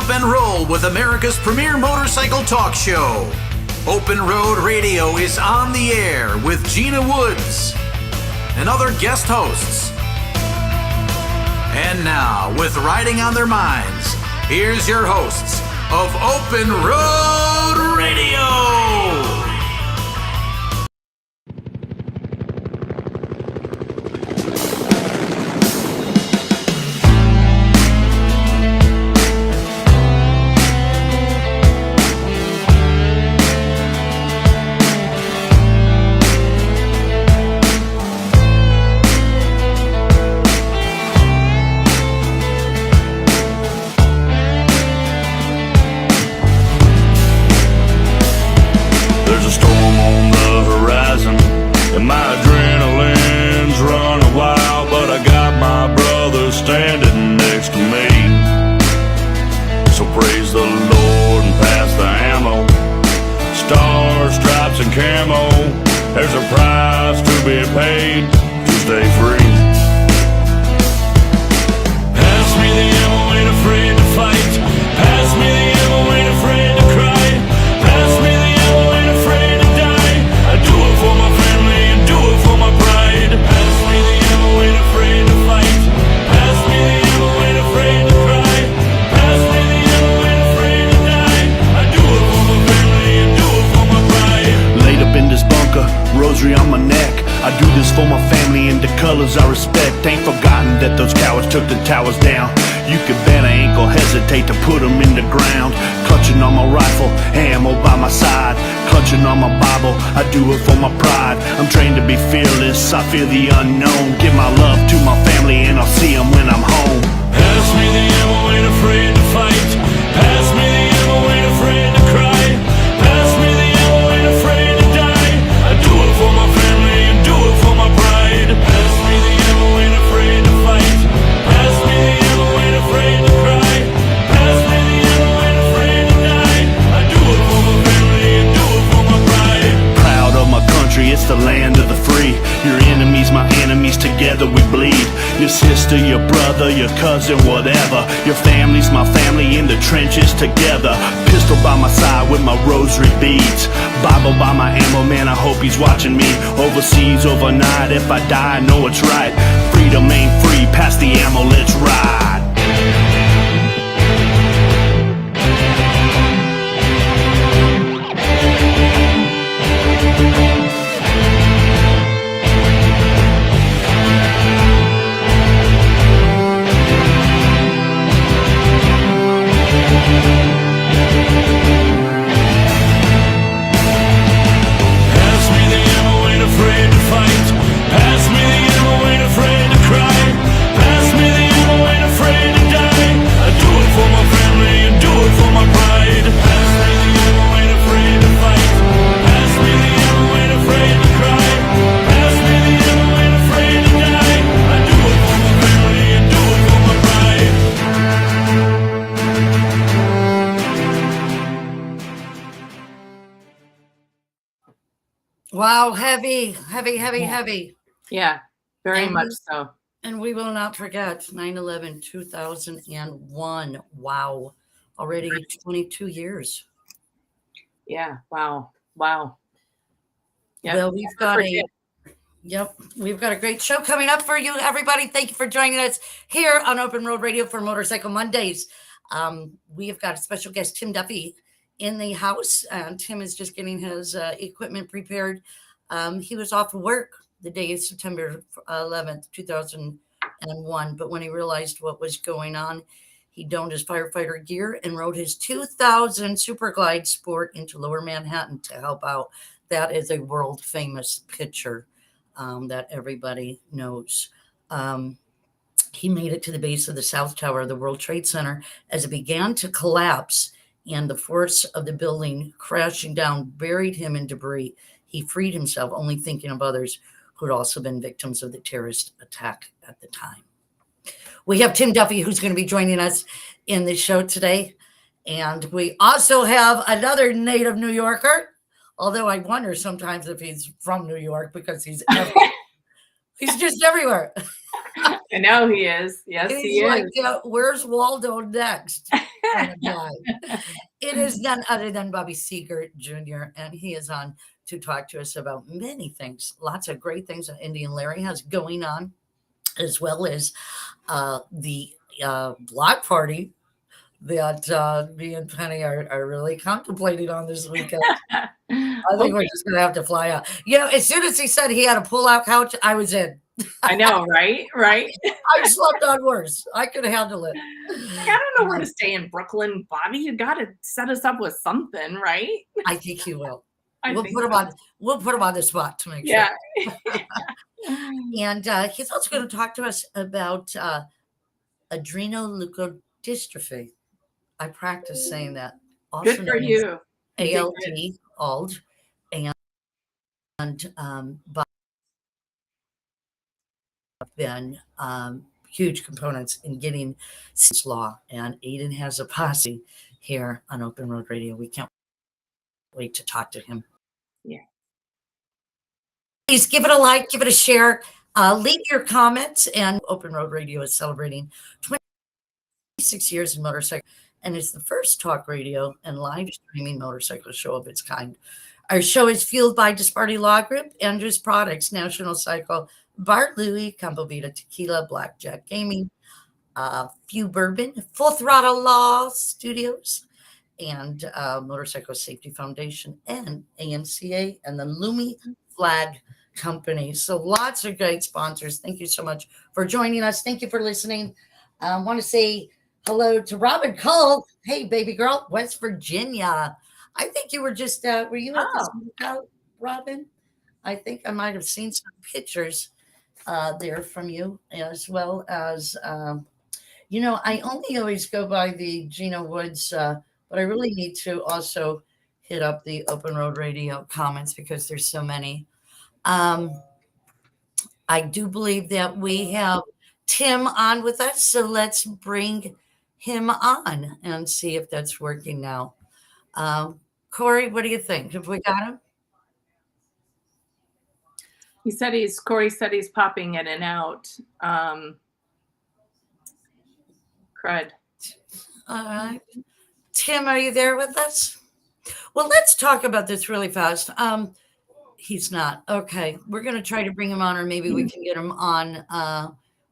up and roll with America's premier motorcycle talk show. Open Road Radio is on the air with Gina Woods and other guest hosts. And now, with riding on their minds, here's your hosts of Open Road Radio. I respect, ain't forgotten that those cowards took the towers down. You could bet I ain't gon' hesitate to put them in the ground. Clutching on my rifle, ammo by my side. Clutching on my Bible, I do it for my pride. I'm trained to be fearless, I fear the unknown. Give my love to my family and I'll see them when I'm home. Pass me the ammo, ain't afraid to fight. Pass me the ammo, ain't afraid to cry. Pass me the ammo, ain't afraid to die. I do it for my family and do it for my pride. Pass me the ammo, ain't afraid to fight. Pass me the ammo, ain't afraid to cry. Pass me the ammo, ain't afraid to die. I do it for my family and do it for my pride. Proud of my country, it's the land of the free. Your enemies, my enemies, together we bleed. Your sister, your brother, your cousin, whatever. Your family's my family in the trenches together. Pistol by my side with my rosary beads. Bible by my ammo, man, I hope he's watching me. Overseas, overnight, if I die, I know it's right. Freedom ain't free, pass the ammo, let's ride. Wow, heavy. Yeah, very much so. And we will not forget 9/11, 2001. Wow. Already 22 years. Yeah, wow. Yep. Well, we've got a great show coming up for you, everybody. Thank you for joining us here on Open Road Radio for Motorcycle Mondays. We have got a special guest, Tim Duffy, in the house. Tim is just getting his equipment prepared. He was off work the day of September 11th, 2001. But when he realized what was going on, he donned his firefighter gear and rode his 2000 Super Glide Sport into Lower Manhattan to help out. That is a world famous picture that everybody knows. He made it to the base of the South Tower of the World Trade Center as it began to collapse, and the force of the building crashing down buried him in debris. He freed himself, only thinking of others who had also been victims of the terrorist attack at the time. We have Tim Duffy, who's going to be joining us in the show today. And we also have another native New Yorker, although I wonder sometimes if he's from New York because he's just everywhere. I know he is. Yes, he is. Like, where's Waldo next? It is none other than Bobby Seeger Jr., and he is on to talk to us about many things, lots of great things that Indian Larry has going on, as well as the block party that me and Penny are really contemplating on this weekend. I think we're just going to have to fly out. As soon as he said he had a pull-out couch, I was in. I know, right? Right. I slept on worse. I could handle it. I don't know where to stay in Brooklyn, Bobby. You got to set us up with something, right? I think he will. We'll put him on the spot to make sure. And he's also going to talk to us about adrenoleukodystrophy. I practice saying that. Also good for you. ALD, and been huge components in getting this law. And Aidan has a posse here on Open Road Radio. We can't wait to talk to him. Yeah. Please give it a like, give it a share, leave your comments. And Open Road Radio is celebrating 26 years in motorcycle, and it's the first talk radio and live streaming motorcycle show of its kind. Our show is fueled by Disparity Law Group, Andrews Products, National Cycle, Bart Louie, Campo Vita Tequila, Blackjack Gaming, Few Bourbon, Full Throttle Law Studios, and Motorcycle Safety Foundation, and AMCA, and the Lumi Flag Company. So lots of great sponsors. Thank you so much for joining us. Thank you for listening. I want to say hello to Robin Cole. Hey, baby girl, West Virginia. I think you were just, were you at this workout, Robin? I think I might have seen some pictures there from you, as well as, I only always go by the Gina Woods, but I really need to also hit up the Open Road Radio comments because there's so many. I do believe that we have Tim on with us, so let's bring him on and see if that's working now. Corey, what do you think? Have we got him? Corey said he's popping in and out. Crud. All right. Tim, are you there with us? Well, let's talk about this really fast. He's not. Okay. We're going to try to bring him on, or maybe we can get him on.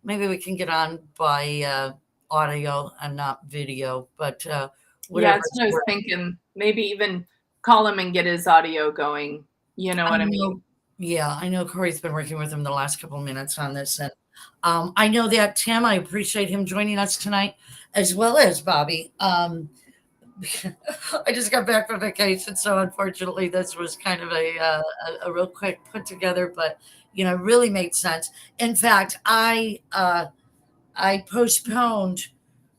Maybe we can get on by audio and not video, but whatever. Yeah, that's what I was thinking. Maybe even call him and get his audio going. You know what I mean? Yeah, I know Corey's been working with him the last couple of minutes on this. And I know that, Tim, I appreciate him joining us tonight, as well as Bobby. I just got back from vacation, so unfortunately this was kind of a real quick put together, but really made sense. In fact, I postponed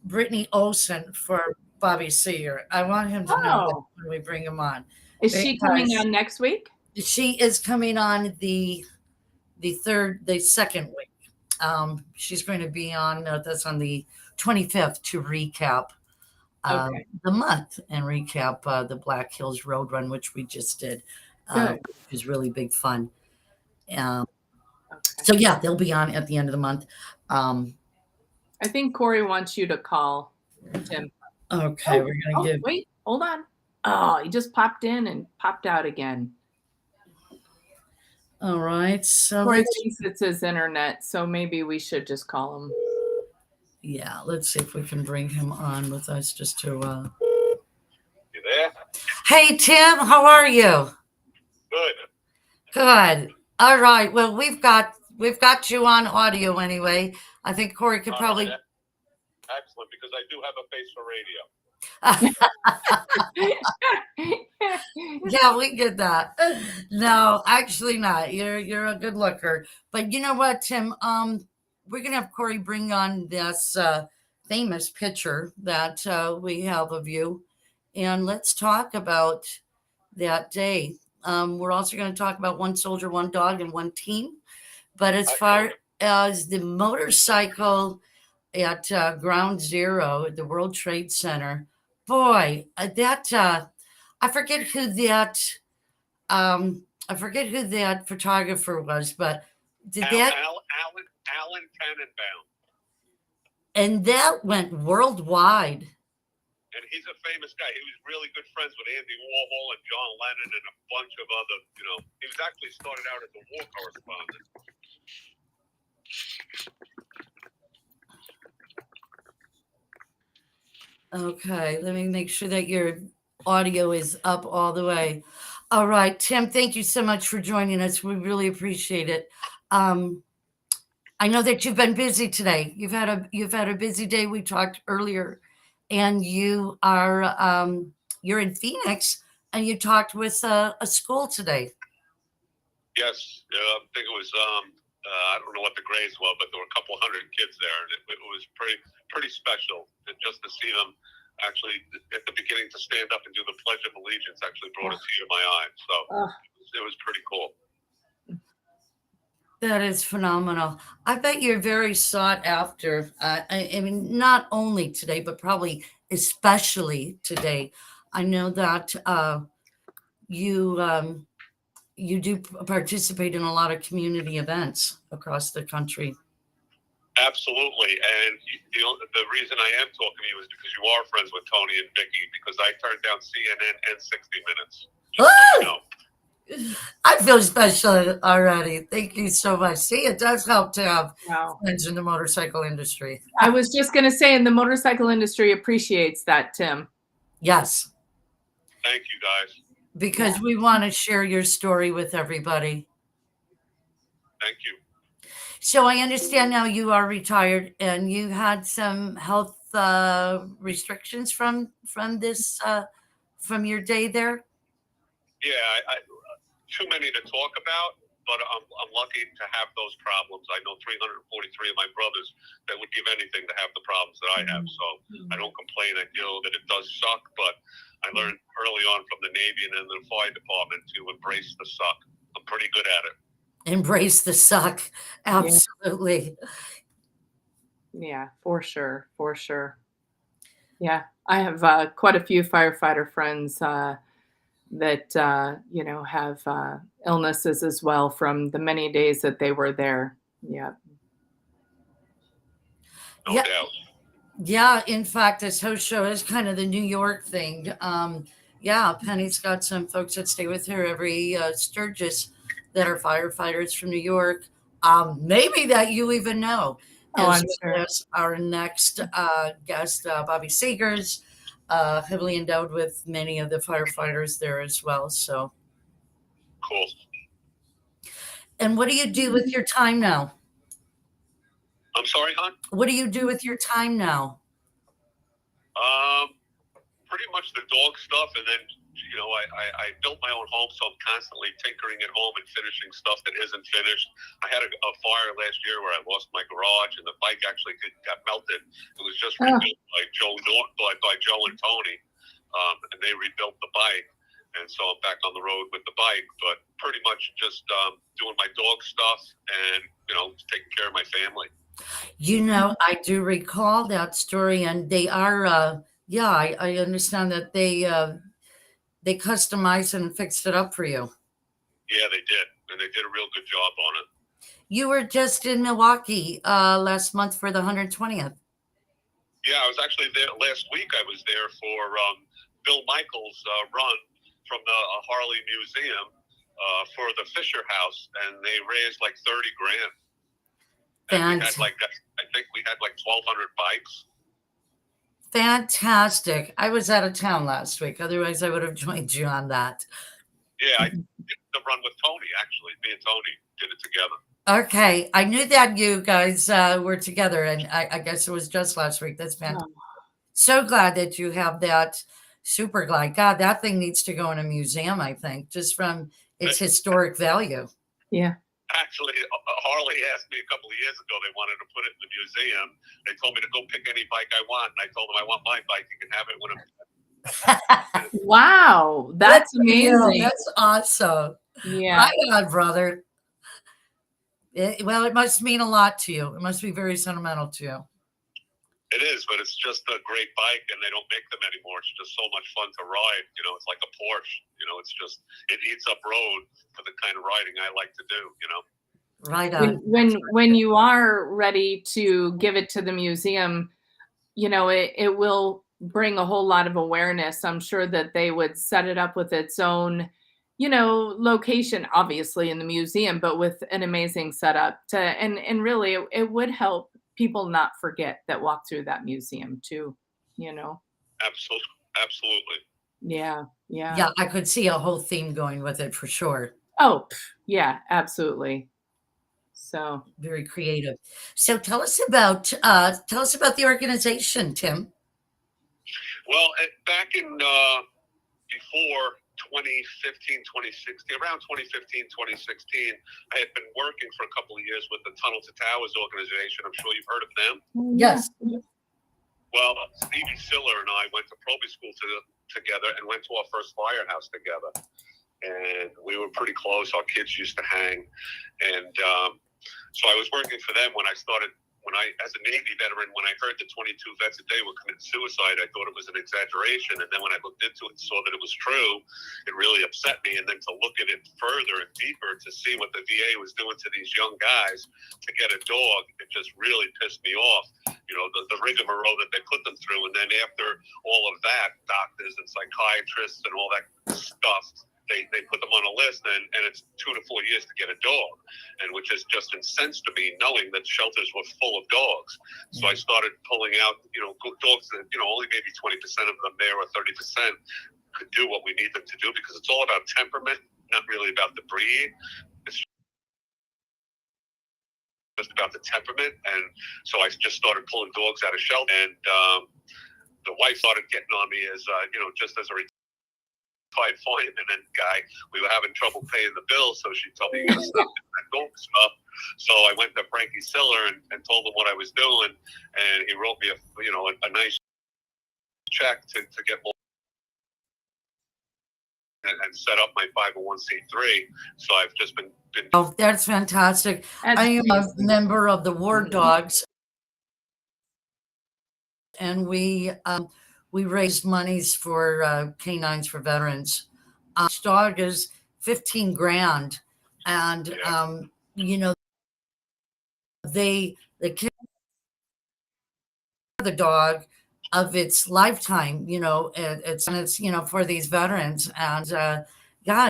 Brittany Olsen for Bobby Seeger. I want him to know that when we bring him on. Is she coming on next week? She is coming on the second week. She's going to be on that's on the 25th to recap the month and recap the Black Hills Road Run, which we just did. Which was really big fun. So yeah, they'll be on at the end of the month. I think Corey wants you to call Tim. Okay, we're gonna give. Wait, hold on. Oh, he just popped in and popped out again. All right, so Corey thinks it's his internet, so maybe we should just call him. Yeah, let's see if we can bring him on with us just to. You there? Hey Tim, how are you? Good. Good. All right. Well, we've got you on audio anyway. I think Corey could probably. Excellent, because I do have a face for radio. Yeah, we get that. No, actually not. You're a good looker. But you know what, Tim? We're gonna have Corey bring on this famous picture that we have of you, and let's talk about that day. We're also going to talk about One Soldier, One Dog, and One Team. But as far as the motorcycle at Ground Zero at the World Trade Center, boy, that I forget who that photographer was, but did that Alan Tannenbaum. And that went worldwide. And he's a famous guy. He was really good friends with Andy Warhol and John Lennon and a bunch of other, he was actually started out as a war correspondent. Okay, let me make sure that your audio is up all the way. All right, Tim, thank you so much for joining us. We really appreciate it. I know that you've been busy today. You've had a busy day. We talked earlier, and you're in Phoenix, and you talked with a school today. Yes, I think it was. I don't know what the grades were, but there were a couple hundred kids there, and it was pretty special. And just to see them actually at the beginning to stand up and do the Pledge of Allegiance actually brought a tear to my eye. So it was pretty cool. That is phenomenal. I bet you're very sought after. I mean, not only today, but probably especially today. I know that you do participate in a lot of community events across the country. Absolutely. And the reason I am talking to you is because you are friends with Tony and Vicky, because I turned down CNN and 60 Minutes. Just so you know. I feel special already. Thank you so much. See, it does help to have friends in the motorcycle industry. I was just going to say, and the motorcycle industry appreciates that, Tim. Yes. Thank you, guys. Because we want to share your story with everybody. Thank you. So I understand now you are retired and you had some health restrictions from this from your day there. Yeah, I too many to talk about, but I'm lucky to have those problems. I know 343 of my brothers that would give anything to have the problems that I have. So I don't complain. I know that it does suck, but I learned early on from the Navy and in the fire department to embrace the suck. I'm pretty good at it. Embrace the suck. Absolutely. Yeah, for sure. For sure. Yeah. I have quite a few firefighter friends that, have illnesses as well from the many days that they were there. Yeah. No doubt. Yeah, in fact, this host show is kind of the New York thing. Penny's got some folks that stay with her every Sturgis that are firefighters from New York. Maybe that you even know. I'm sure. Our next guest, Bobby Seeger's heavily endowed with many of the firefighters there as well. So cool. And what do you do with your time now? I'm sorry, hon? What do you do with your time now? Pretty much the dog stuff, and then I built my own home, so I'm constantly tinkering at home and finishing stuff that isn't finished. I had a fire last year where I lost my garage, and the bike actually got melted. It was just rebuilt by Joe and Tony, and they rebuilt the bike, and so I'm back on the road with the bike. But pretty much just doing my dog stuff and taking care of my family. I do recall that story, and they are. I understand that they customized and fixed it up for you. Yeah, they did. And they did a real good job on it. You were just in Milwaukee last month for the 120th. Yeah, I was actually there last week. I was there for Bill Michaels' run from the Harley Museum for the Fisher House, and they raised like 30 grand. And we had I think we had like 1,200 bikes. Fantastic. I was out of town last week. Otherwise, I would have joined you on that. Yeah, I did the run with Tony, actually. Me and Tony did it together. Okay. I knew that you guys were together, and I guess it was just last week. That's fantastic. So glad that you have that super glide. God, that thing needs to go in a museum, I think, just from its historic value. Yeah. Actually, Harley asked me a couple of years ago, they wanted to put it in the museum. They told me to go pick any bike I want. And I told them, I want my bike. You can have it when Wow. That's amazing. That's awesome. Yeah. My God, brother. It must mean a lot to you. It must be very sentimental to you. It is, but it's just a great bike, and they don't make them anymore. It's just so much fun to ride. It's like a Porsche. It's just, it eats up road for the kind of riding I like to do, Right on. When you are ready to give it to the museum, it will bring a whole lot of awareness. I'm sure that they would set it up with its own, location, obviously in the museum, but with an amazing setup and really it would help people not forget that walk through that museum too, Absolutely. Yeah. Yeah, I could see a whole theme going with it for sure. Oh, yeah, absolutely. So Very creative. So tell us about the organization, Tim. Well, back in before 2015, 2016, around 2015, 2016, I had been working for a couple of years with the Tunnel to Towers organization. I'm sure you've heard of them. Yes. Well, Stevie Siller and I went to probate school together and went to our first firehouse together. And we were pretty close. Our kids used to hang. And so I was working for them when I, as a Navy veteran, when I heard that 22 vets a day were committing suicide, I thought it was an exaggeration. And then when I looked into it and saw that it was true, it really upset me. And then to look at it further and deeper to see what the VA was doing to these young guys to get a dog, it just really pissed me off. The rigmarole that they put them through. And then after all of that, doctors and psychiatrists and all that stuff, they put them on a list, and it's 2 to 4 years to get a dog, and which is just incensed to me, knowing that shelters were full of dogs. So I started pulling out, dogs that, only maybe 20% of them there or 30% could do what we need them to do, because it's all about temperament, not really about the breed. It's just about the temperament. And so I just started pulling dogs out of shelter, and the wife started getting on me as, just as a fireman guy. We were having trouble paying the bills, so she told me, you gotta stop doing that dog stuff. So I went to Frankie Siller and told him what I was doing, and he wrote me a nice check to get more and set up my 501c3. So I've just been Oh, that's fantastic. I am a member of the War Dogs, and we raise monies for canines for veterans. Each dog is 15 grand, and they care for the dog of its lifetime. It's for these veterans, and God,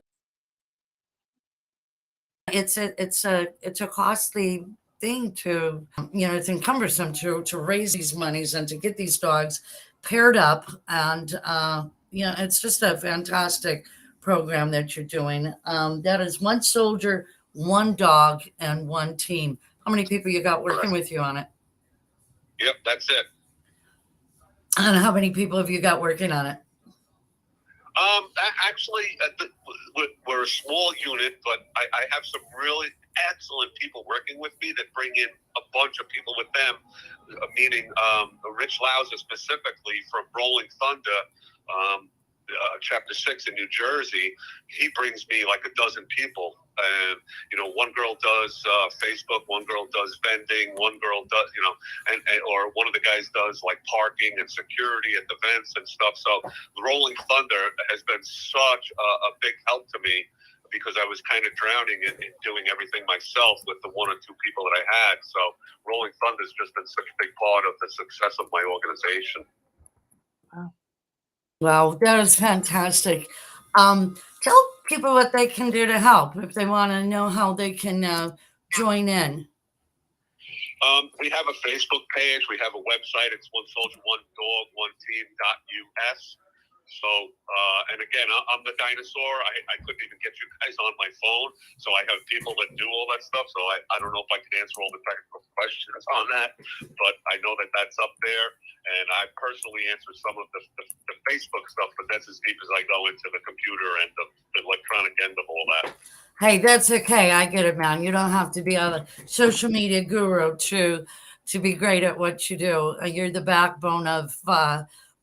it's a costly thing to it's cumbersome to raise these monies and to get these dogs paired up, and it's just a fantastic program that you're doing. That is one soldier, one dog, and one team. How many people you got working with you on it? Yep, that's it. And how many people have you got working on it? Actually, we're a small unit, but I have some really excellent people working with me that bring in a bunch of people with them, meaning Rich Lauser specifically from Rolling Thunder, Chapter 6 in New Jersey. He brings me like a dozen people. And, one girl does Facebook, one girl does vending, one girl does, or one of the guys does like parking and security at the vents and stuff. So Rolling Thunder has been such a big help to me, because I was kind of drowning in doing everything myself with the one or two people that I had. So Rolling Thunder has just been such a big part of the success of my organization. Wow, that is fantastic. Tell people what they can do to help if they want to know how they can join in. We have a Facebook page. We have a website. It's One Soldier, One Dog, One Team.us. So, and again, I'm the dinosaur. I couldn't even get you guys on my phone. So I have people that do all that stuff. So I don't know if I can answer all the technical questions on that, but I know that that's up there. And I personally answer some of the Facebook stuff, but that's as deep as I go into the computer and the electronic end of all that. Hey, that's okay. I get it, man. You don't have to be a social media guru to be great at what you do. You're the backbone of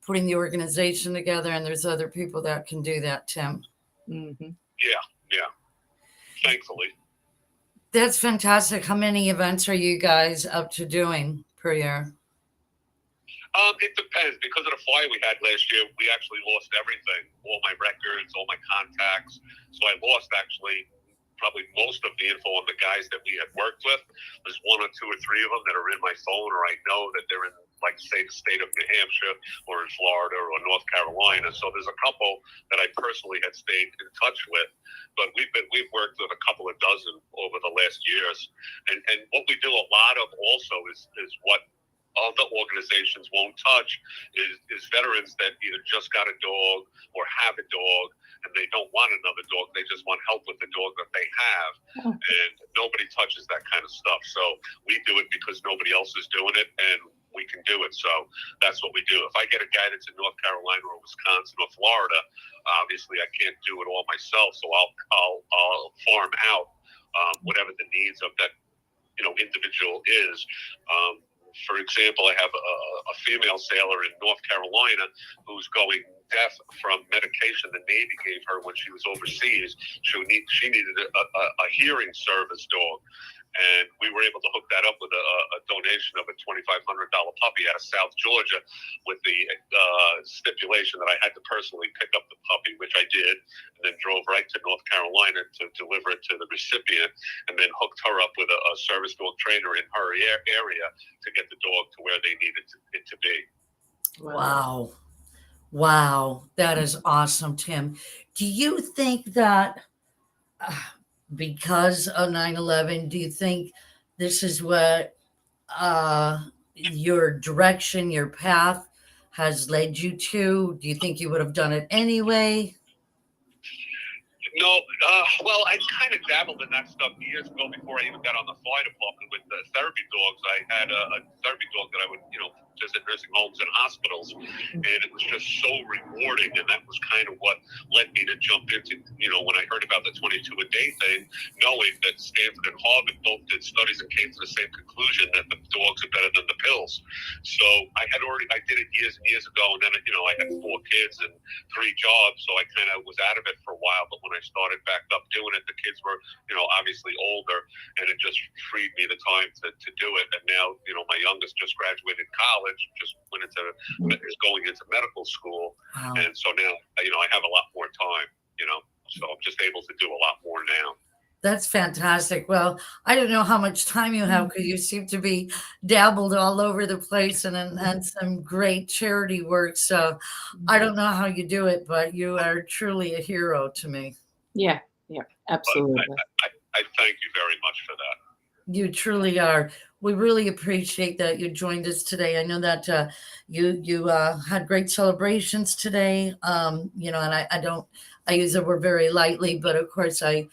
putting the organization together, and there's other people that can do that, Tim. Mm-hmm. Yeah. Thankfully. That's fantastic. How many events are you guys up to doing per year? It depends. Because of the fire we had last year, we actually lost everything, all my records, all my contacts. So I lost actually probably most of the info on the guys that we had worked with. There's 1 or 2 or 3 of them that are in my phone, or I know that they're in, like, say, the state of New Hampshire or in Florida or North Carolina. So there's a couple that I personally had stayed in touch with, but we've worked with a couple of dozen over the last years. And what we do a lot of also is what other organizations won't touch is veterans that either just got a dog or have a dog and they don't want another dog. They just want help with the dog that they have. And nobody touches that kind of stuff. So we do it because nobody else is doing it, and we can do it. So that's what we do. If I get a guy that's in North Carolina or Wisconsin or Florida, obviously I can't do it all myself. So I'll farm out whatever the needs of that individual is. For example, I have a female sailor in North Carolina who's going deaf from medication the Navy gave her when she was overseas. She needed a hearing service dog. And we were able to hook that up with a donation of a $2,500 puppy out of South Georgia, with the stipulation that I had to personally pick up the puppy, which I did, and then drove right to North Carolina to deliver it to the recipient, and then hooked her up with a service dog trainer in her area to get the dog to where they needed it to be. Wow. That is awesome, Tim. Do you think that because of 9/11, do you think this is what your direction, your path has led you to? Do you think you would have done it anyway? No, well, I kind of dabbled in that stuff years ago before I even got on the fire department with the therapy dogs. I had a therapy dog that I would, visit nursing homes and hospitals, and it was just so rewarding. And that was kind of what led me to jump into, when I heard about the 22-a-day thing, knowing that Stanford and Harvard both did studies and came to the same conclusion that the dogs are better than the pills. So I did it years and years ago, and then, I had 4 kids and 3 jobs, so I kind of was out of it for a while. But when I started back up doing it, the kids were, obviously older, and it just freed me the time to do it. And now, my youngest just graduated college, just is going into medical school. Wow. And so now, I have a lot more time, so I'm just able to do a lot more now. That's fantastic. Well, I don't know how much time you have, because you seem to be dabbled all over the place and some great charity work. So I don't know how you do it, but you are truly a hero to me. Yeah, absolutely. I thank you very much for that. You truly are. We really appreciate that you joined us today. I know that you had great celebrations today. And I use the word very lightly, but of course I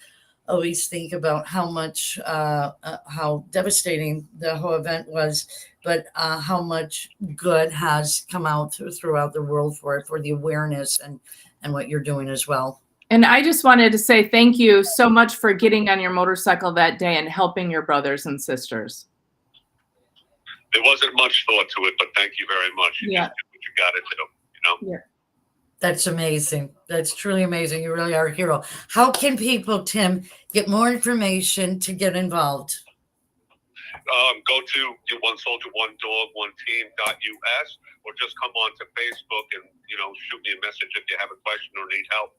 always think about how much, how devastating the whole event was, but how much good has come out throughout the world for the awareness and what you're doing as well. And I just wanted to say thank you so much for getting on your motorcycle that day and helping your brothers and sisters. There wasn't much thought to it, but thank you very much. You just did what you got to do, Yeah. That's amazing. That's truly amazing. You really are a hero. How can people, Tim, get more information to get involved? Go to One Soldier, One Dog, One Team.us, or just come on to Facebook and, shoot me a message if you have a question or need help.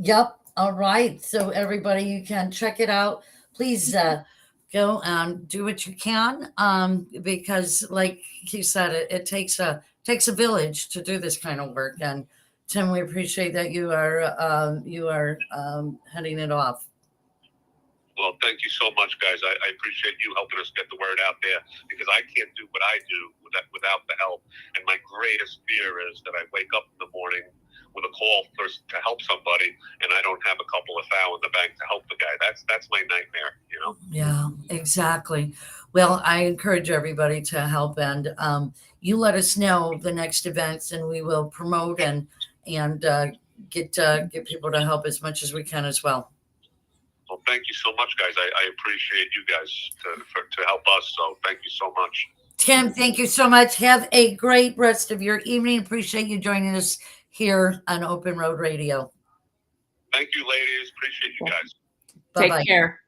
Yep. All right. So everybody, you can check it out. Please go and do what you can, because like he said, it takes a village to do this kind of work. And Tim, we appreciate that you are heading it off. Well, thank you so much, guys. I appreciate you helping us get the word out there, because I can't do what I do without the help. And my greatest fear is that I wake up in the morning with a call to help somebody, and I don't have a couple of thou in the bank to help the guy. That's my nightmare, Yeah, exactly. Well, I encourage everybody to help, and you let us know the next events, and we will promote and get people to help as much as we can as well. Well, thank you so much, guys. I appreciate you guys to help us. So thank you so much. Tim, thank you so much. Have a great rest of your evening. Appreciate you joining us here on Open Road Radio. Thank you, ladies. Appreciate you guys. Bye-bye. Take care.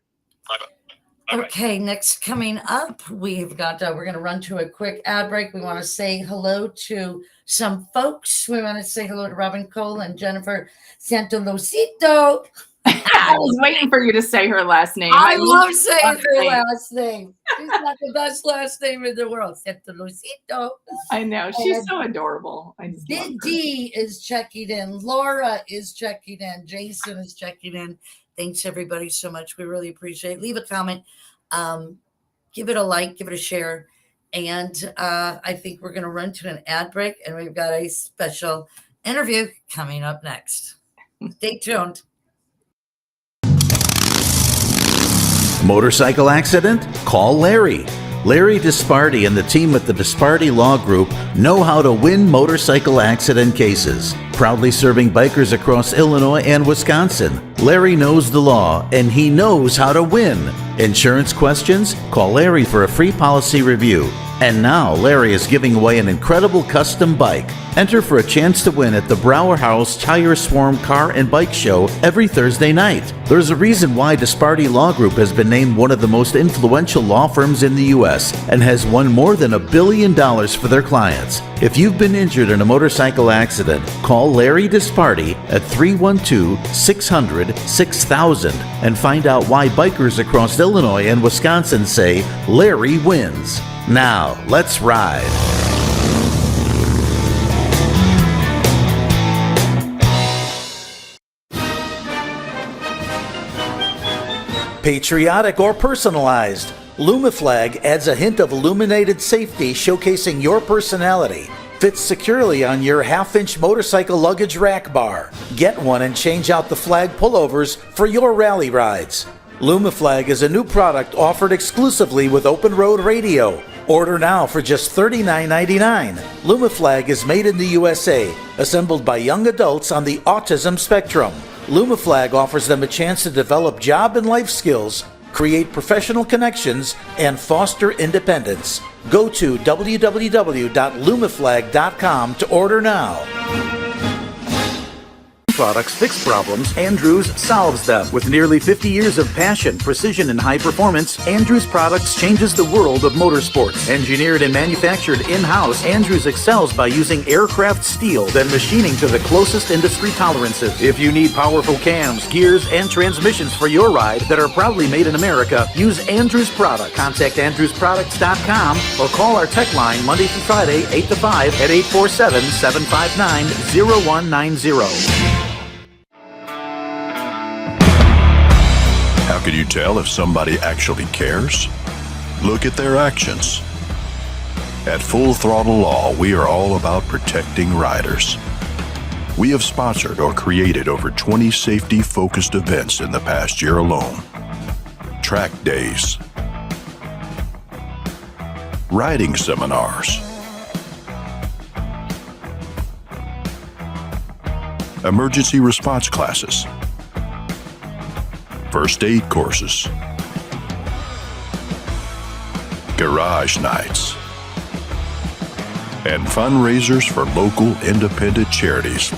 Bye-bye. Okay, next coming up, we've got, we're going to run to a quick ad break. We want to say hello to some folks. We want to say hello to Robin Cole and Jennifer Santolosito. I was waiting for you to say her last name. I love saying her name. last name. She's got the best last name in the world. Lucito. I know. She's so adorable. I just love Big her. D is checking in. Laura is checking in. Jason is checking in. Thanks, everybody, so much. We really appreciate it. Leave a comment. Give it a like. Give it a share. And I think we're going to run to an ad break. And we've got a special interview coming up next. Stay tuned. Motorcycle accident? Call Larry. Larry Disparty and the team at the Disparty Law Group know how to win motorcycle accident cases. Proudly serving bikers across Illinois and Wisconsin, Larry knows the law and he knows how to win. Insurance questions? Call Larry for a free policy review. And now Larry is giving away an incredible custom bike. Enter for a chance to win at the Brower House Tire Swarm Car and Bike Show every Thursday night. There's a reason why Disparty Law Group has been named one of the most influential law firms in the U.S. and has won more than $1 billion for their clients. If you've been injured in a motorcycle accident, call Larry Disparty at 312-600-6000 and find out why bikers across Illinois and Wisconsin say Larry wins. Now, let's ride. Patriotic or personalized, Lumiflag adds a hint of illuminated safety showcasing your personality. Fits securely on your half-inch motorcycle luggage rack bar. Get one and change out the flag pullovers for your rally rides. Lumiflag is a new product offered exclusively with Open Road Radio. Order now for just $39.99. Lumiflag is made in the USA, assembled by young adults on the autism spectrum. Lumiflag offers them a chance to develop job and life skills, create professional connections, and foster independence. Go to www.lumiflag.com to order now. Products fix problems, Andrews solves them. With nearly 50 years of passion, precision, and high performance, Andrews Products changes the world of motorsports. Engineered and manufactured in-house, Andrews excels by using aircraft steel, then machining to the closest industry tolerances. If you need powerful cams, gears, and transmissions for your ride that are proudly made in America, use Andrews Products. Contact AndrewsProducts.com or call our tech line Monday through Friday, 8 to 5 at 847-759-0190. How can you tell if somebody actually cares? Look at their actions. At Full Throttle Law, we are all about protecting riders. We have sponsored or created over 20 safety-focused events in the past year alone. Track days, riding seminars, emergency response classes, first aid courses, garage nights, and fundraisers for local independent charities.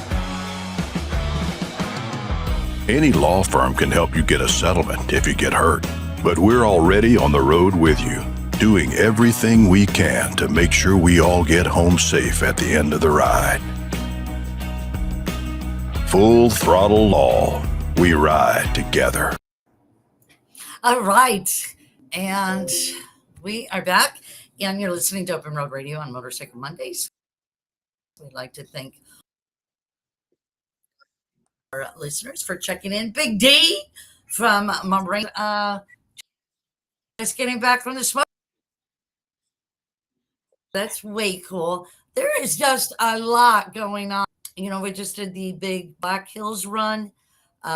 Any law firm can help you get a settlement if you get hurt, but we're already on the road with you, doing everything we can to make sure we all get home safe at the end of the ride. Full Throttle Law. We ride together. All right. And we are back. And you're listening to Open Road Radio on Motorcycle Mondays. We'd like to thank our listeners for checking in. Big D from Moraine. Just getting back from the smoke. That's way cool. There is just a lot going on. You know, we just did the big Black Hills run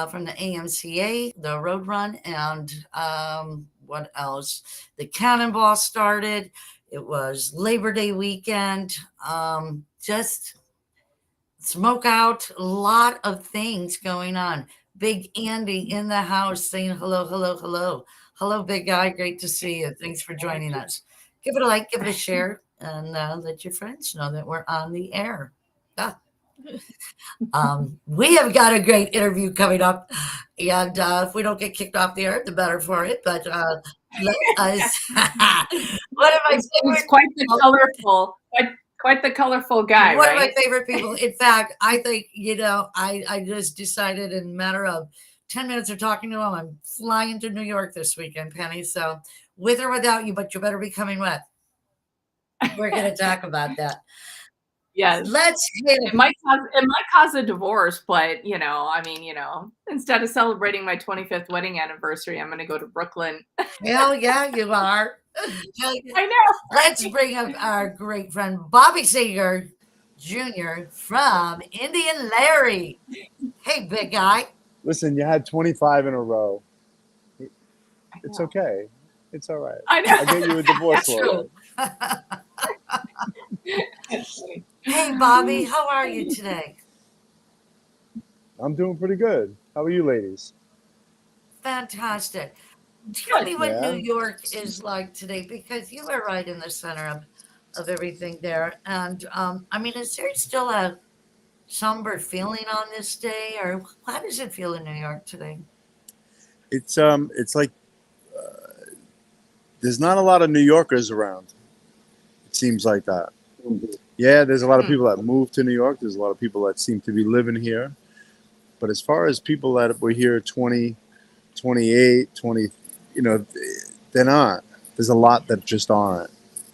from the AMCA, the road run, and what else? The Cannonball started. It was Labor Day weekend. Just smoke out. A lot of things going on. Big Andy in the house saying hello, hello, hello. Hello, big guy. Great to see you. Thanks for joining us. Give it a like, give it a share, and let your friends know that we're on the air. We have got a great interview coming up, and if we don't get kicked off the air, the better for it. But let us. One of my favorites, quite the colorful guy. One of my favorite people. In fact, I think I just decided in a matter of 10 minutes of talking to him. I'm flying to New York this weekend, Penny. So with or without you, but you better be coming with. We're going to talk about that. Yes. Let's hit It might cause a divorce, but I mean, instead of celebrating my 25th wedding anniversary, I'm going to go to Brooklyn. Hell yeah, you are. I know. Let's bring up our great friend Bobby Seeger Jr. from Indian Larry. Hey, big guy. Listen, you had 25 in a row. It's know. okay. It's all right. I know. I'll get you a divorce That's lawyer. true. Hey, Bobby, how are you today? I'm doing pretty good. How are you ladies? Fantastic. Tell me what Yeah. New York is like today, because you are right in the center of everything there. And I mean, is there still a somber feeling on this day, or how does it feel in New York today? It's like there's not a lot of New Yorkers around. It seems like that. Yeah, there's a lot of people that moved to New York. There's a lot of people that seem to be living here. But as far as people that were here 20, 28, 20, they're not. There's a lot that just aren't.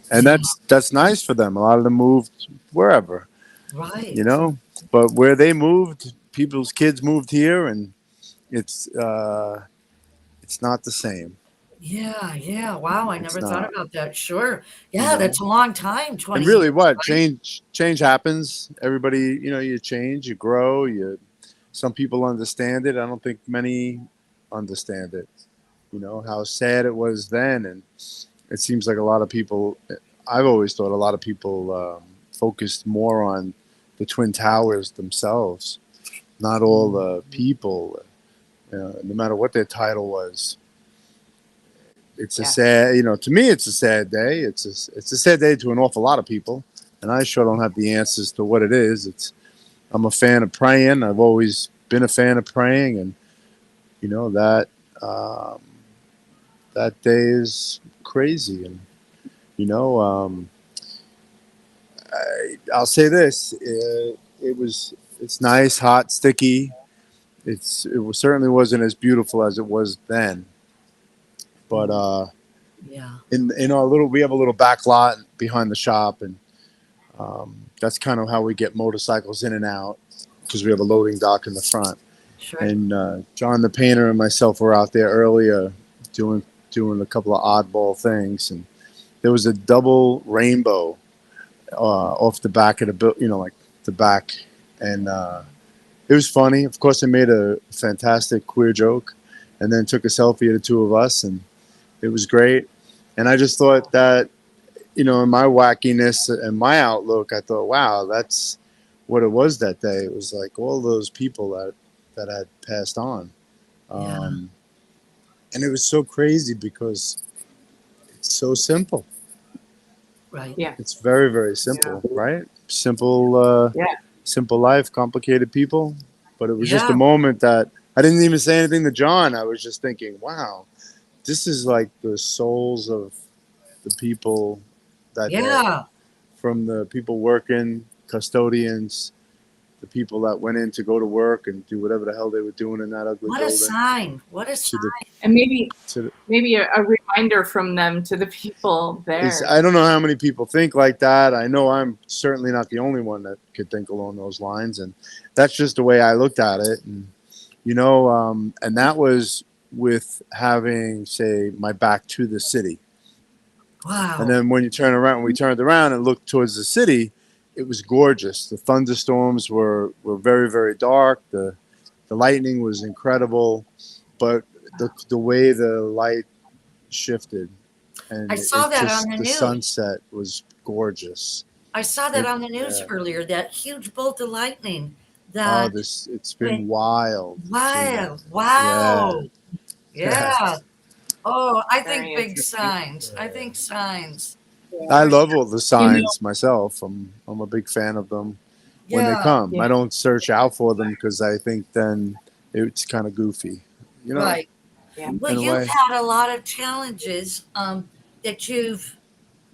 And that's nice for them. A lot of them moved wherever, Right. But where they moved, people's kids moved here, and it's not the same. Yeah. Wow, I It's never thought not. about that. Sure. Yeah, that's a long time. 20 And really, years, what right? change happens. Everybody, you change, you grow. Some people understand it. I don't think many understand it. How sad it was then, and it seems like a lot of people. I've always thought a lot of people focused more on the Twin Towers themselves, not all the people. No matter what their title was. It's a sad, to me, it's a sad day. It's a sad day to an awful lot of people, and I sure don't have the answers to what it is. I'm a fan of praying. I've always been a fan of praying, and that that day is crazy. And I'll say this: it's nice, hot, sticky. Certainly wasn't as beautiful as it was then. But Yeah. in our we have a little back lot behind the shop, and that's kind of how we get motorcycles in and out, because we have a loading dock in the front. Sure. And John the painter and myself were out there earlier doing a couple of oddball things, and there was a double rainbow off the back of the like the back, and it was funny. Of course, I made a fantastic queer joke, and then took a selfie of the two of us, and it was great. And I just thought that, in my wackiness and my outlook, I thought, wow, that's what it was that day. It was like all those people that had passed on. And it was so crazy because it's so simple. Right. Yeah. It's very, very simple, right? Simple, simple life, complicated people. But it was just a moment that I didn't even say anything to John. I was just thinking, wow, this is like the souls of the people that day. From the people working, custodians, the people that went in to go to work and do whatever the hell they were doing in that ugly building. What a sign. What a sign. And maybe a reminder from them to the people there. I don't know how many people think like that. I know I'm certainly not the only one that could think along those lines. And that's just the way I looked at it. And, and that was with having, say, my back to the city. Wow. And then when we turned around and looked towards the city, it was gorgeous. The thunderstorms were very, very dark. The lightning was incredible, but the way the light shifted, and I saw that on the news. Sunset was gorgeous. I saw that on the news earlier. That huge bolt of lightning. It's been wild. Wow. Yeah. Oh, I think Very big signs. I think signs. I love all the signs myself. I'm a big fan of them when they come. I don't search out for them because I think then it's kind of goofy. Right. Yeah. Well, you've had a lot of challenges that you've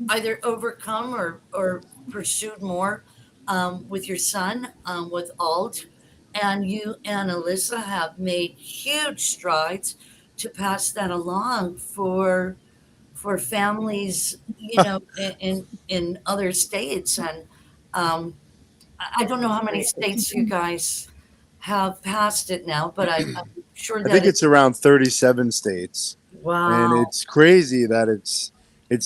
either overcome or pursued more with your son, with Alt. and you and Alyssa have made huge strides to pass that along for families, in other states. And I don't know how many states you guys have passed it now, but I'm sure I that think it's it's around 37 states, and wow. it's crazy that it's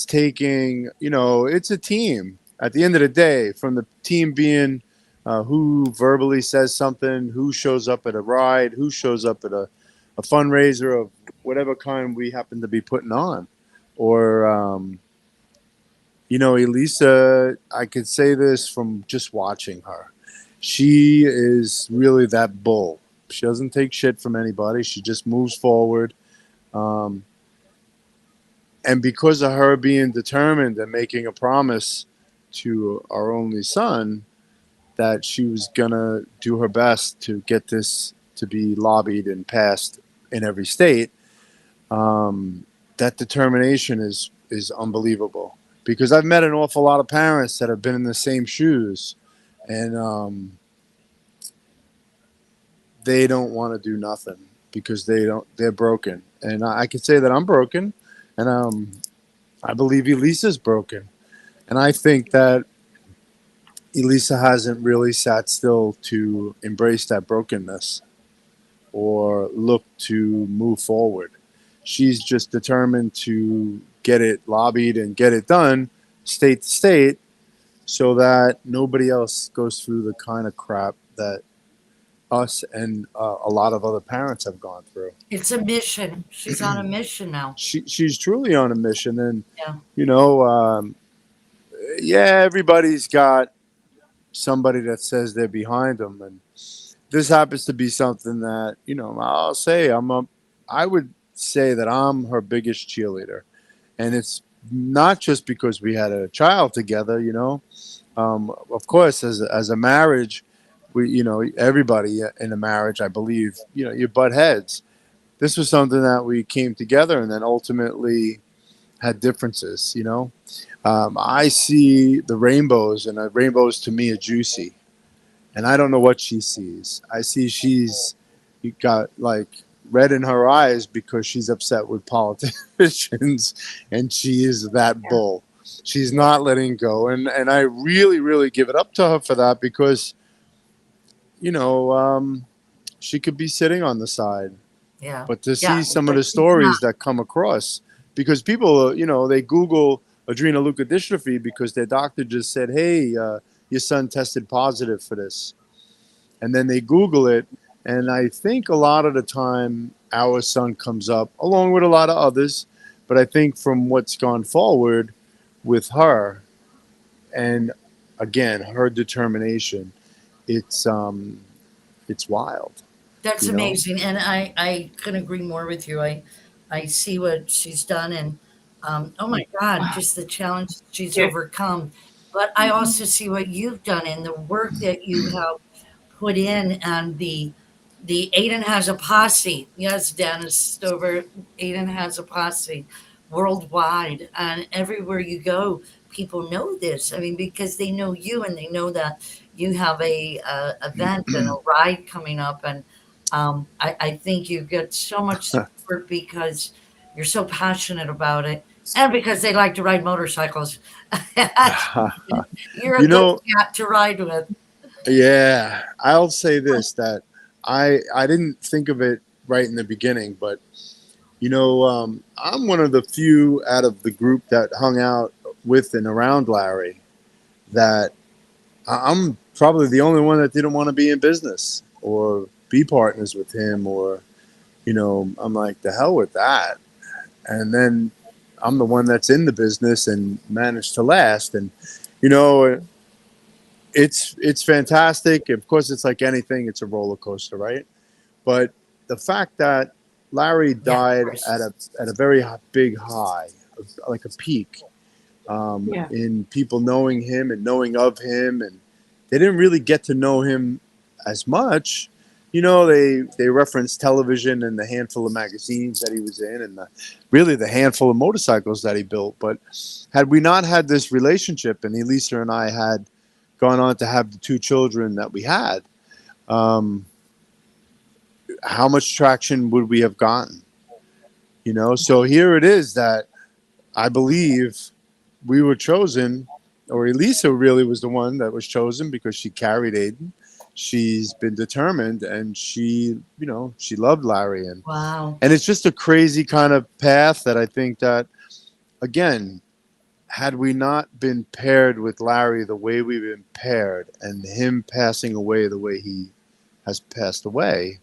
taking, it's a team at the end of the day, from the team being who verbally says something, who shows up at a ride, who shows up at a fundraiser of whatever kind we happen to be putting on. Or Elisa, I could say this from just watching her. She is really that bull. She doesn't take shit from anybody. She just moves forward. Um, and because of her being determined and making a promise to our only son that she was going to do her best to get this to be lobbied and passed in every state, that determination is unbelievable. Because I've met an awful lot of parents that have been in the same shoes, and they don't want to do nothing because they're broken. And I can say that I'm broken, and I believe Elisa's broken. And I think that Elisa hasn't really sat still to embrace that brokenness or look to move forward. She's just determined to get it lobbied and get it done state to state so that nobody else goes through the kind of crap that us and a lot of other parents have gone through. It's a mission. She's on a mission now. She's truly on a mission. And, Yeah. Everybody's got somebody that says they're behind them. And this happens to be something that, I would say that I'm her biggest cheerleader. And it's not just because we had a child together, of course, as a marriage, everybody in a marriage, I believe, you butt heads. This was something that we came together and then ultimately had differences, I see the rainbows, and rainbows to me are juicy. And I don't know what she sees. I see she's got like red in her eyes because she's upset with politicians, and she is that bull. She's not letting go. And I really, really give it up to her for that because, she could be sitting on the side. Yeah. But to see Yeah, some of but the she's stories not. that come across, because people, they Google adrenoleukodystrophy because their doctor just said, hey, your son tested positive for this. And then they Google it. And I think a lot of the time our son comes up along with a lot of others. But I think from what's gone forward with her, and again, her determination, it's wild. That's You know? amazing, and I couldn't agree more with you. I see what she's done, and oh my God, Wow. just the challenge she's Yeah. overcome. But I also see what you've done and the work that you have put in, and the Aidan has a posse. Yes, Dennis Stover, Aidan has a posse worldwide, and everywhere you go, people know this. I mean, because they know you, and they know that you have a event and a ride coming up, and I think you get so much support because you're so passionate about it, and because they like to ride motorcycles. You're a you good know, cat to ride with. Yeah, I'll say this, that I didn't think of it right in the beginning, but I'm one of the few out of the group that hung out with and around Larry that I'm probably the only one that didn't want to be in business or be partners with him, or I'm like, the hell with that. And then I'm the one that's in the business and managed to last. And you know it's fantastic. Of course, it's like anything; it's a roller coaster, right? But the fact that Larry Yeah, of died course. at a very big high, like a peak, Yeah. in people knowing him and knowing of him, and they didn't really get to know him as much. They referenced television and the handful of magazines that he was in, and really the handful of motorcycles that he built. But had we not had this relationship, and Elisa and I had gone on to have the two children that we had, how much traction would we have gotten? You know, so here it is that I believe we were chosen, or Elisa really was the one that was chosen because she carried Aidan. She's been determined, and she, you know, she loved Larry, Wow. and it's just a crazy kind of path that I think that, again, had we not been paired with Larry the way we've been paired, and him passing away the way he has passed away,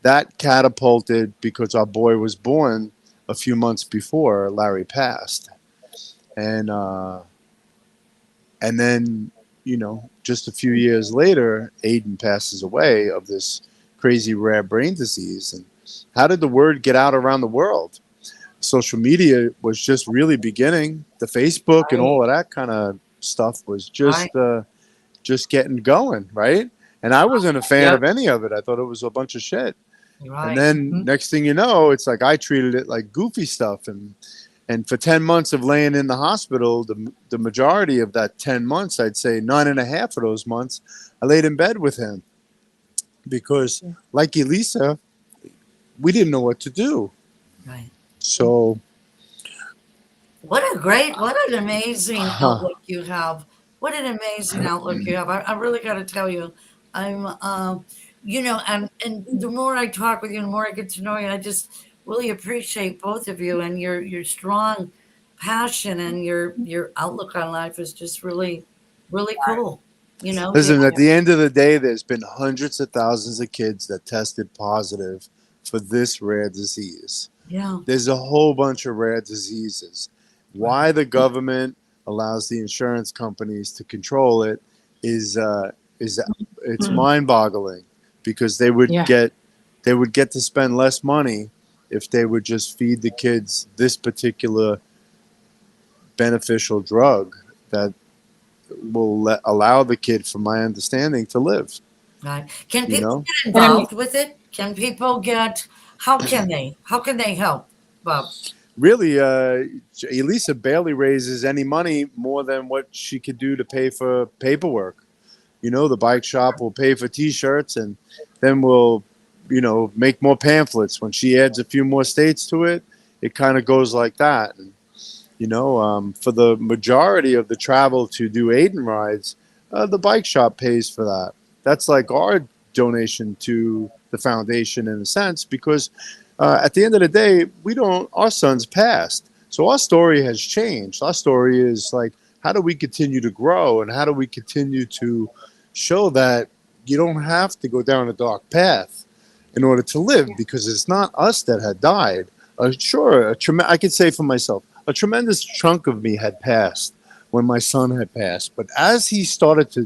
that catapulted, because our boy was born a few months before Larry passed, and then, you know, just a few years later, Aidan passes away of this crazy rare brain disease. And how did the word get out around the world? Social media was just really beginning. The Facebook and all of that kind of stuff was just getting going, right? And I wasn't a fan of any of it. I thought it was a bunch of shit. Right. And then next thing you know, it's like I treated it like goofy stuff. And for 10 months of laying in the hospital, the majority of that 10 months, I'd say 9.5 of those months, I laid in bed with him because, like Elisa, we didn't know what to do. Right. So, what an amazing outlook you have. What an amazing outlook you have. I really got to tell you, I'm, you know, and the more I talk with you, the more I get to know you, I just really appreciate both of you, and your strong passion and your outlook on life is just really, really cool. You know, listen, at the end of the day, there's been hundreds of thousands of kids that tested positive for this rare disease. Yeah. There's a whole bunch of rare diseases. Why the government allows the insurance companies to control it is it's mind-boggling, because they would get to spend less money if they would just feed the kids this particular beneficial drug that will allow the kid, from my understanding, to live. Right. Can people get involved with it? Can people get? How can they help, Bob? Really, Elisa barely raises any money more than what she could do to pay for paperwork. You know, the bike shop will pay for T-shirts, and then we'll, you know, make more pamphlets. When she adds a few more states to it, it kind of goes like that. And, you know, for the majority of the travel to do Aidan rides, the bike shop pays for that. That's like our donation to the foundation, in a sense, because at the end of the day, our son's passed. So our story has changed. Our story is like, how do we continue to grow, and how do we continue to show that you don't have to go down a dark path in order to live, because it's not us that had died. Sure, I could say for myself, a tremendous chunk of me had passed when my son had passed. But as he started to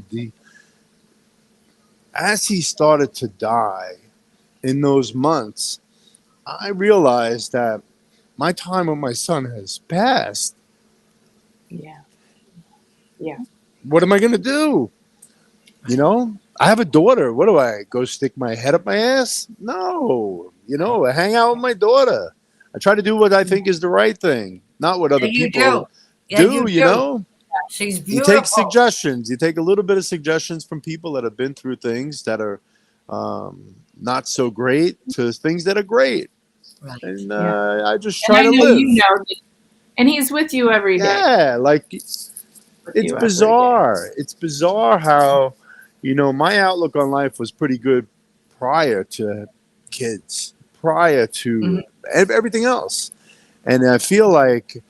die in those months, I realized that my time with my son has passed. Yeah. Yeah. What am I going to do? You know, I have a daughter. What do I go stick my head up my ass? No. You know, I hang out with my daughter. I try to do what I think is the right thing, not what other people do. You know, she's beautiful. You take suggestions. You take a little bit of suggestions from people that have been through things that are not so great to things that are great. Right. And I just try to live. You know, and he's with you every day. Yeah, like it's bizarre. It's bizarre how, you know, my outlook on life was pretty good prior to kids, prior to everything else. And I feel like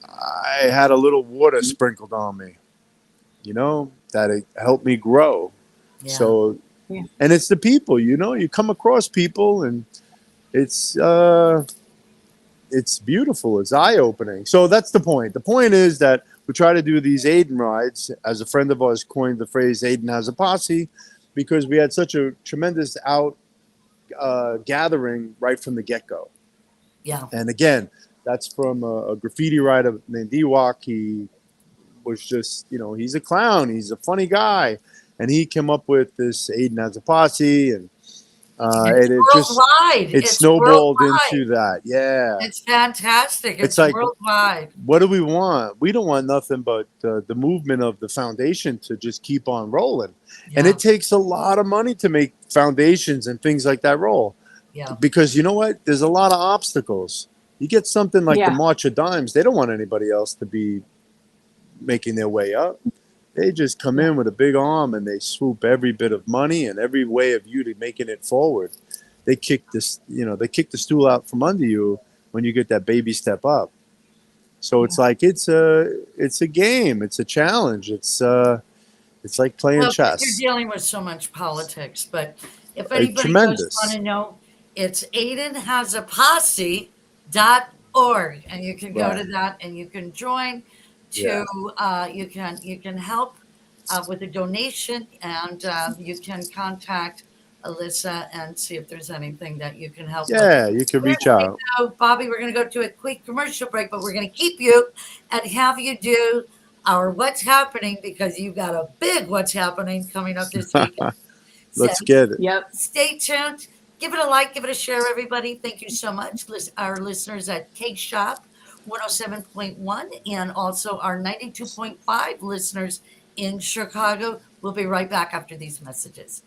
I had a little water sprinkled on me, you know, that it helped me grow. Yeah. So, and it's the people, you know, you come across people, and it's beautiful. It's eye-opening. So that's the point. The point is that we try to do these Aidan rides. As a friend of ours coined the phrase, Aidan has a posse, because we had such a tremendous gathering right from the get-go. Yeah. And again, that's from a graffiti writer named Ewok. He was just, you know, he's a clown. He's a funny guy. And he came up with this Aidan has a posse. And And it just worldwide. it snowballed worldwide. into that. Yeah, It's fantastic. It's like, worldwide. what do we want? We don't want nothing but the movement of the foundation to just keep on rolling. And Yeah. it takes a lot of money to make foundations and things like that roll. Yeah. Because you know what? There's a lot of obstacles. You get something like the March of Dimes, they don't want anybody else to be making their way up. They just come in with a big arm and they swoop every bit of money and every way of you to making it forward. They kick this, they kick the stool out from under you when you get that baby step up. So it's like it's a game, it's a challenge. It's like playing chess. You're dealing with so much politics, but if anybody does want to know, it's AidanHasAPosse.org, and you can go to that and you can join. You can help with a donation, and you can contact Elisa and see if there's anything that you can help with. Yeah, you can reach out. Bobby, we're going to go to a quick commercial break, but we're going to keep you and have you do our What's Happening, because you've got a big What's Happening coming up this weekend. Let's get it. Yep. Stay tuned. Give it a like, give it a share, everybody. Thank you so much. Our listeners at Cake Shop 107.1 and also our 92.5 listeners in Chicago. We'll be right back after these messages.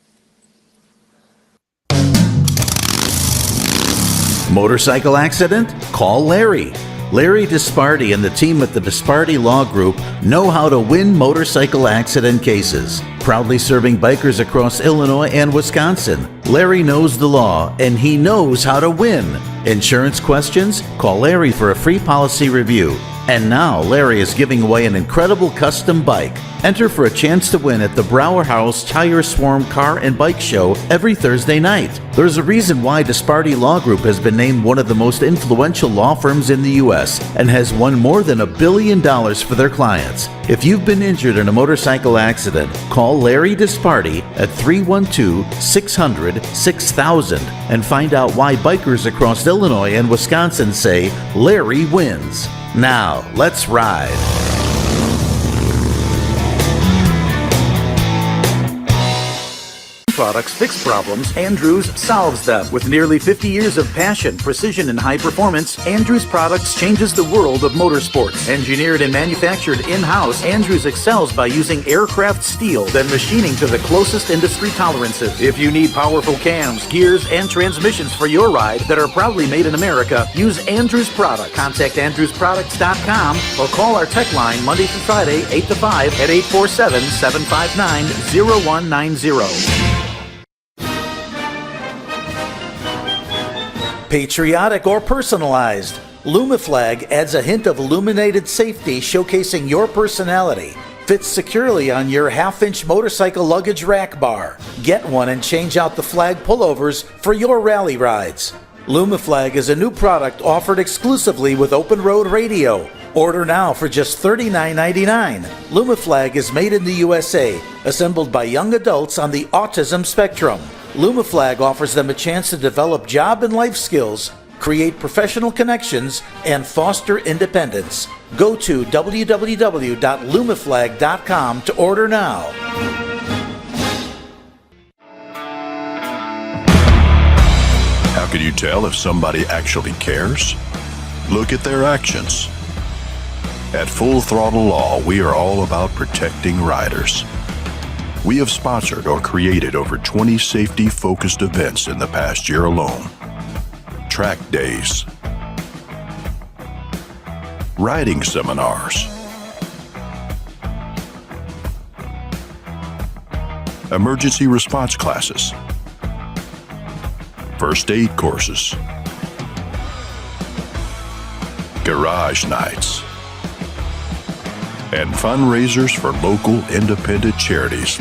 Motorcycle accident? Call Larry. Larry Disparty and the team at the Disparty Law Group know how to win motorcycle accident cases. Proudly serving bikers across Illinois and Wisconsin, Larry knows the law and he knows how to win. Insurance questions? Call Larry for a free policy review. And now Larry is giving away an incredible custom bike. Enter for a chance to win at the Brower House Tire Swarm Car and Bike Show every Thursday night. There's a reason why Disparty Law Group has been named one of the most influential law firms in the U.S. and has won more than $1 billion for their clients. If you've been injured in a motorcycle accident, call Larry Disparty at 312-600-6000 and find out why bikers across Illinois and Wisconsin say Larry wins. Now, let's ride. Products fix problems, Andrews solves them. With nearly 50 years of passion, precision, and high performance, Andrews Products changes the world of motorsports. Engineered and manufactured in-house, Andrews excels by using aircraft steel, then machining to the closest industry tolerances. If you need powerful cams, gears, and transmissions for your ride that are proudly made in America, use Andrews Products. Contact AndrewsProducts.com or call our tech line Monday through Friday, 8 to 5 at 847-759-0190. Patriotic or personalized, Lumiflag adds a hint of illuminated safety showcasing your personality. Fits securely on your half-inch motorcycle luggage rack bar. Get one and change out the flag pullovers for your rally rides. Lumiflag is a new product offered exclusively with Open Road Radio. Order now for just $39.99. Lumiflag is made in the USA, assembled by young adults on the autism spectrum. Lumiflag offers them a chance to develop job and life skills, create professional connections, and foster independence. Go to www.lumiflag.com to order now. How can you tell if somebody actually cares? Look at their actions. At Full Throttle Law, we are all about protecting riders. We have sponsored or created over 20 safety-focused events in the past year alone. Track days, riding seminars, emergency response classes, first aid courses, garage nights, and fundraisers for local independent charities.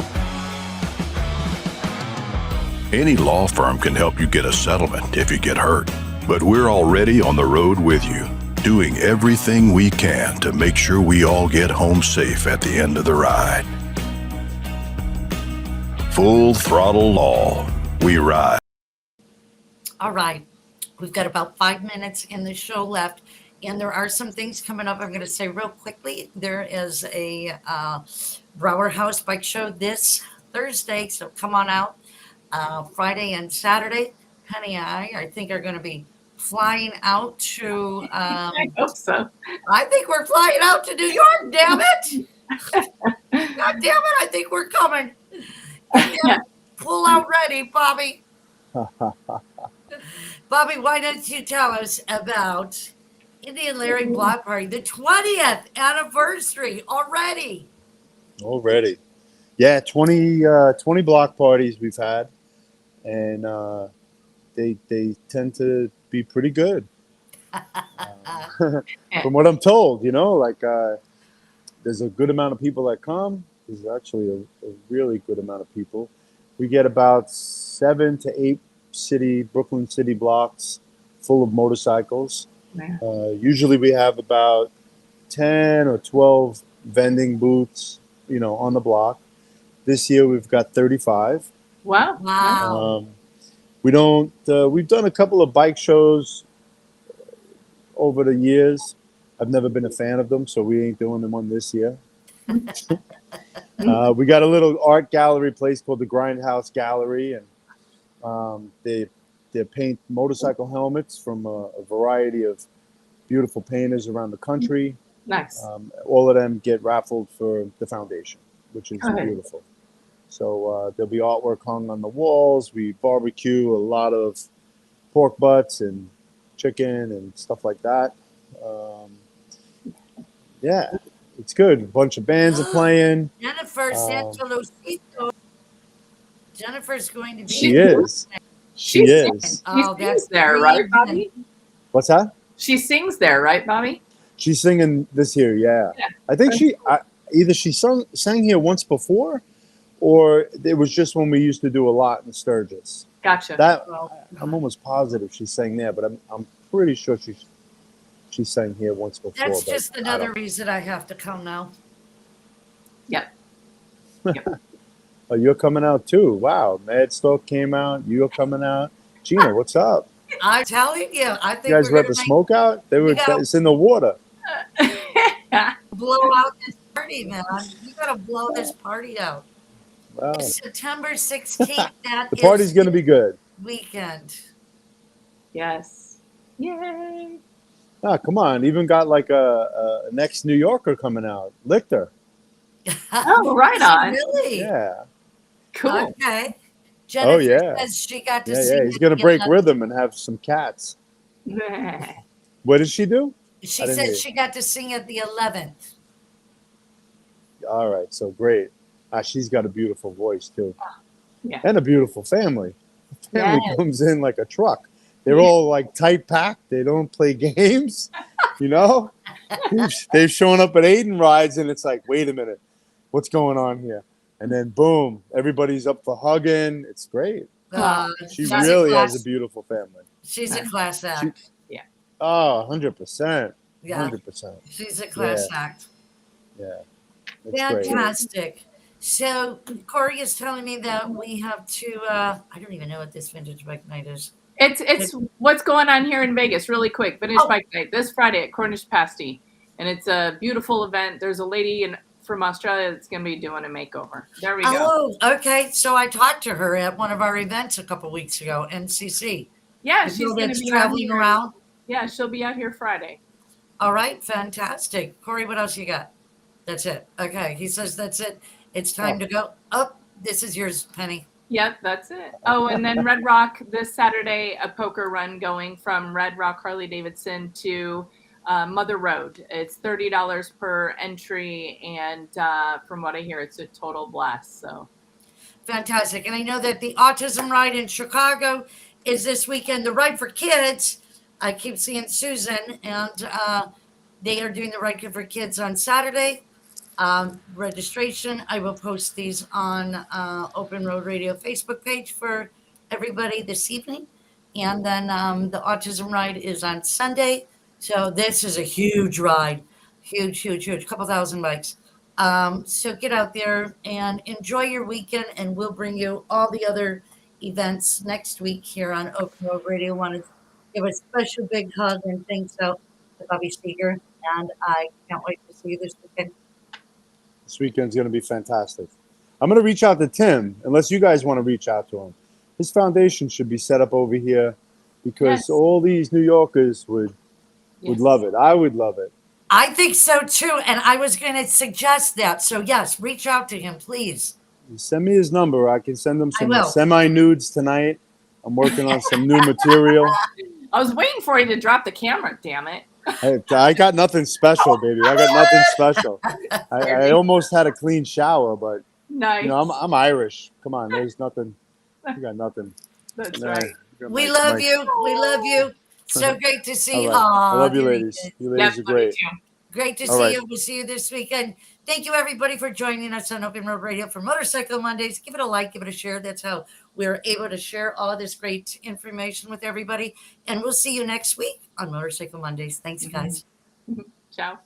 Any law firm can help you get a settlement if you get hurt, but we're already on the road with you, doing everything we can to make sure we all get home safe at the end of the ride. Full Throttle Law. We ride. All right. We've got about 5 minutes in the show left. And there are some things coming up I'm going to say real quickly. There is a Brower House Bike Show this Thursday, so come on out. Friday and Saturday. Penny and I think, are going to be flying out to. I hope so. I think we're flying out to New York. Damn it! God damn it! I think we're coming. Pull out ready, Bobby. Bobby, why don't you tell us about Indian Larry Block Party, the 20th anniversary already? Already. Yeah, 20 block parties we've had, and they tend to be pretty good. From what I'm told, like there's a good amount of people that come. There's actually a really good amount of people. We get about 7 to 8 Brooklyn City blocks full of motorcycles. Usually we have about 10 or 12 vending booths, on the block. This year we've got 35. Wow. We've done a couple of bike shows over the years. I've never been a fan of them, so we ain't doing them on this year. We got a little art gallery place called the Grindhouse Gallery, and they paint motorcycle helmets from a variety of beautiful painters around the country. Nice. All of them get raffled for the foundation, which is beautiful. So there'll be artwork hung on the walls. We barbecue a lot of pork butts and chicken and stuff like that. Yeah, it's good. A bunch of bands are playing. Jennifer Santalosito. Jennifer's going to be. She is. She is. Oh, that's there, right, Bobby? What's that? She sings there, right, Bobby? She's singing this year, yeah. I think either she sang here once before, or it was just when we used to do a lot in Sturgis. Gotcha. I'm almost positive she sang there, but I'm pretty sure she sang here once before. That's just another reason I have to come now. Yep. Oh, you're coming out too. Wow. Mad Stalk came out. You're coming out. Gina, what's up? I'm telling you, I think you guys let the smoke out? It's in the water. Blow out this party, man. You gotta blow this party out. Wow. September 16th. The party's gonna be good. Weekend. Yes. Yay. Ah, come on. Even got like a next New Yorker coming out. Lichter. Oh, right on. Really? Yeah. Cool. Okay. Jennifer yeah. says she got to see. Yeah, he's gonna break rhythm and have some cats. What did she do? She said she got to sing at the 11th. All right, so great. She's got a beautiful voice too. Yeah. And a beautiful family. The family comes in like a truck. They're all like tight packed. They don't play games, They've shown up at Aidan rides and it's like, wait a minute, what's going on here? And then boom, everybody's up for hugging. It's great. She really has a beautiful family. She's a class act. Oh, 100%. Yeah. 100%. She's a class act. Yeah. Fantastic. Great. So Corey is telling me that we have to I don't even know what this vintage bike night is. It's what's going on here in Vegas, really quick. Vintage bike night this Friday at Cornish Pasty. And it's a beautiful event. There's a lady from Australia that's going to be doing a makeover. There we go. Oh, okay. So I talked to her at one of our events a couple weeks ago, NCC. Yeah, she's going to be traveling around. Yeah, she'll be out here Friday. All right, fantastic. Corey, what else you got? That's it. Okay, he says that's it. It's time to go. Oh, this is yours, Penny. Yep, that's it. Oh, and then Red Rock this Saturday, a poker run going from Red Rock Harley-Davidson to Mother Road. It's $30 per entry, and from what I hear, it's a total blast. So fantastic. And I know that the autism ride in Chicago is this weekend. The ride for kids. I keep seeing Susan, and they are doing the ride for kids on Saturday. Registration, I will post these on Open Road Radio Facebook page for everybody this evening. And then the autism ride is on Sunday. So this is a huge ride. Huge. A couple thousand bikes. So get out there and enjoy your weekend, and we'll bring you all the other events next week here on Open Road Radio. Want to give a special big hug and thanks out to Bobby Seeger, and I can't wait to see you this weekend. This weekend's going to be fantastic. I'm going to reach out to Tim, unless you guys want to reach out to him. his foundation should be set up over here because Yes. all these New Yorkers would Yes. love it. I would love it. I think so too. And I was going to suggest that. So, yes, reach out to him, please. Send me his number. I can send him some will. semi-nudes tonight. I'm working on some new material. I was waiting for you to drop the camera, damn it. I got nothing special, baby. I got nothing special. I almost had a clean shower, but Nice. you know, I'm Irish. Come on, there's nothing. You got nothing. That's Nah, right. you got We my- love my- you. We love you. So great to see you. All right. I Aw, love you, dear ladies. Ethan. You ladies are love you great. too. Great to All see right. you. We'll see you this weekend. Thank you, everybody, for joining us on Open Road Radio for Motorcycle Mondays. Give it a like, give it a share. That's how we're able to share all of this great information with everybody. And we'll see you next week on Motorcycle Mondays. Thanks, guys. Ciao.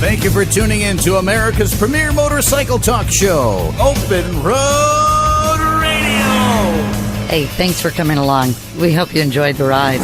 Thank you for tuning in to America's premier motorcycle talk show, Open Road Radio. Hey, thanks for coming along. We hope you enjoyed the ride.